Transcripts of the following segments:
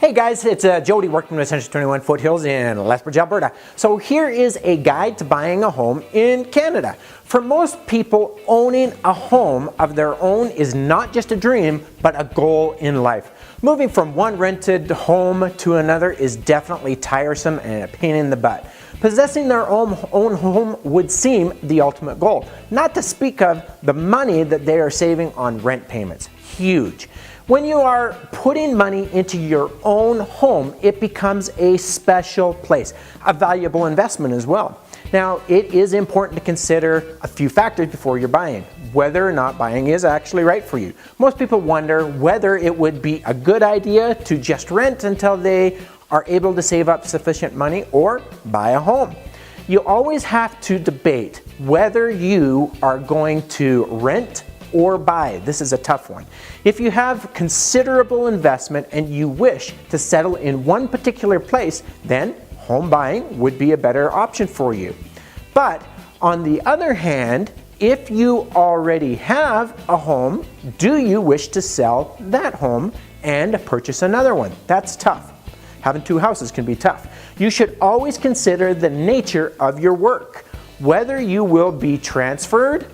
Hey guys, it's Jody Workman Real Estate 21 Foothills in Lethbridge, Alberta. So here is a guide to buying a home in Canada. For most people, owning a home of their own is not just a dream, but a goal in life. Moving from one rented home to another is definitely tiresome and a pain in the butt. Possessing their own home would seem the ultimate goal, not to speak of the money that they are saving on rent payments. Huge. When you are putting money into your own home, it becomes a special place, a valuable investment as well. Now, it is important to consider a few factors before you're buying, whether or not buying is actually right for you. Most people wonder whether it would be a good idea to just rent until they are able to save up sufficient money or buy a home. You always have to debate whether you are going to rent or buy. This is a tough one. If you have considerable investment and you wish to settle in one particular place, then home buying would be a better option for you. But on the other hand, if you already have a home, do you wish to sell that home and purchase another one? That's tough. Having two houses can be tough. You should always consider the nature of your work, whether you will be transferred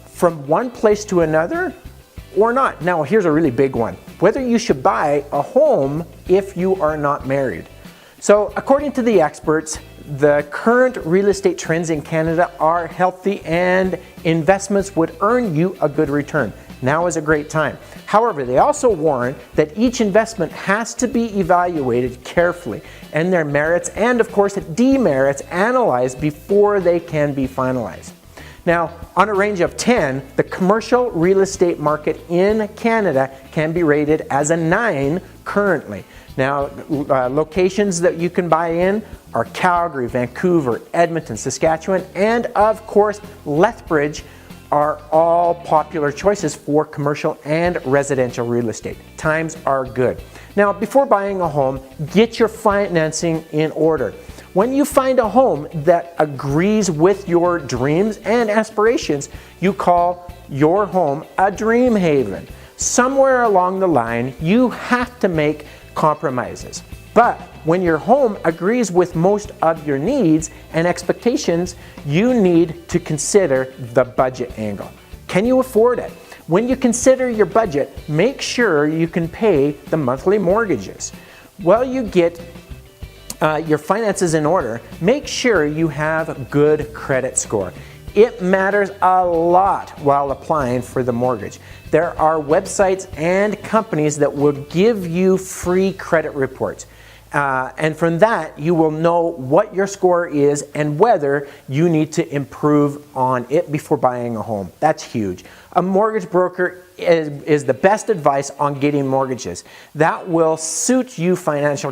from one place to another or not. Now, here's a really big one. Whether you should buy a home if you are not married. So, according to the experts, the current real estate trends in Canada are healthy and investments would earn you a good return. Now is a great time. However, they also warn that each investment has to be evaluated carefully and their merits and, of course, demerits analyzed before they can be finalized. Now, on a range of 10, the commercial real estate market in Canada can be rated as a 9 currently. Now, locations that you can buy in are Calgary, Vancouver, Edmonton, Saskatchewan, and of course, Lethbridge are all popular choices for commercial and residential real estate. Times are good. Now, before buying a home, get your financing in order. When you find a home that agrees with your dreams and aspirations, you call your home a dream haven. Somewhere along the line, you have to make compromises. But when your home agrees with most of your needs and expectations, you need to consider the budget angle. Can you afford it? When you consider your budget, make sure you can pay the monthly mortgages. While you get your finances in order, make sure you have a good credit score. It matters a lot while applying for the mortgage. There are websites and companies that will give you free credit reports. And from that, you will know what your score is and whether you need to improve on it before buying a home. That's huge. A mortgage broker is the best advice on getting mortgages. That will suit your financial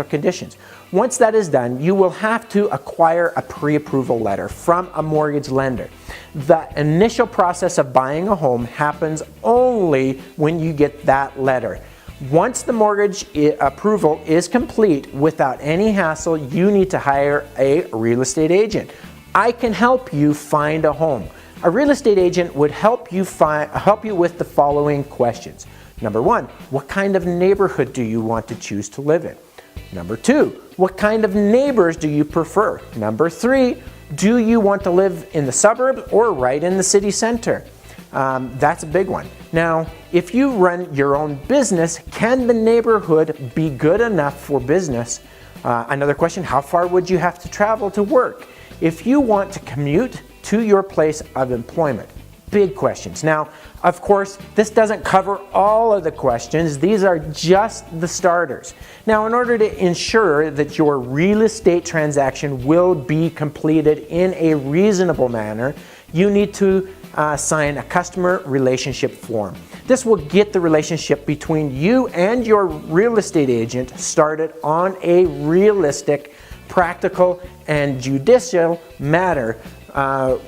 conditions. Once that is done, you will have to acquire a pre-approval letter from a mortgage lender. The initial process of buying a home happens only when you get that letter. Once the mortgage approval is complete, without any hassle, you need to hire a real estate agent. I can help you find a home. A real estate agent would help you with the following questions. Number 1, what kind of neighborhood do you want to choose to live in? Number 2, what kind of neighbors do you prefer? Number 3, do you want to live in the suburbs or right in the city center? That's a big one. Now, if you run your own business, can the neighborhood be good enough for business? Another question, how far would you have to travel to work? If you want to commute to your place of employment? Big questions. Now, of course, this doesn't cover all of the questions. These are just the starters. Now, in order to ensure that your real estate transaction will be completed in a reasonable manner, you need to sign a customer relationship form. This will get the relationship between you and your real estate agent started on a realistic, practical, and judicial matter.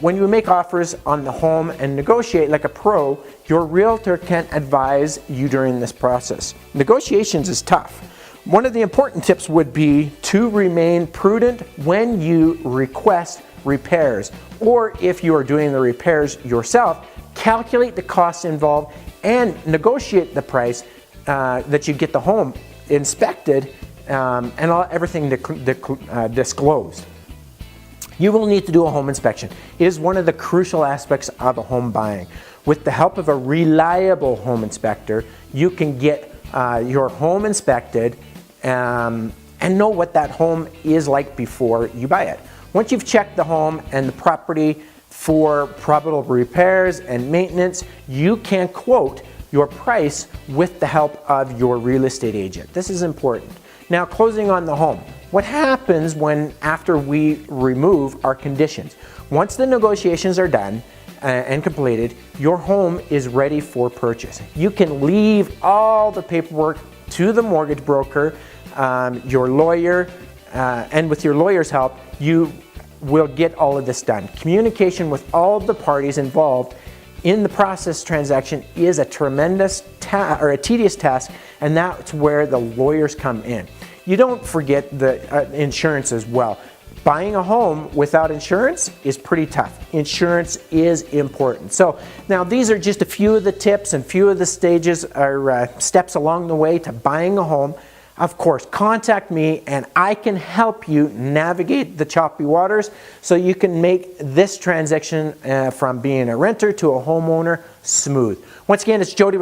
When you make offers on the home and negotiate like a pro, your realtor can advise you during this process. Negotiations is tough. One of the important tips would be to remain prudent when you request repairs, or if you are doing the repairs yourself, calculate the costs involved and negotiate the price that you get the home inspected and everything disclosed. You will need to do a home inspection. It is one of the crucial aspects of a home buying. With the help of a reliable home inspector, you can get your home inspected and know what that home is like before you buy it. Once you've checked the home and the property for probable repairs and maintenance, you can quote your price with the help of your real estate agent. This is important. Now, closing on the home. What happens after we remove our conditions? Once the negotiations are done and completed, your home is ready for purchase. You can leave all the paperwork to the mortgage broker, your lawyer, and with your lawyer's help, you will get all of this done. Communication with all of the parties involved in the process transaction is a tremendous or a tedious task, and that's where the lawyers come in. You don't forget the insurance as well. Buying a home without insurance is pretty tough. Insurance is important. So now these are just a few of the tips and few of the stages or steps along the way to buying a home. Of course, contact me and I can help you navigate the choppy waters so you can make this transition from being a renter to a homeowner smooth. Once again, it's Jody.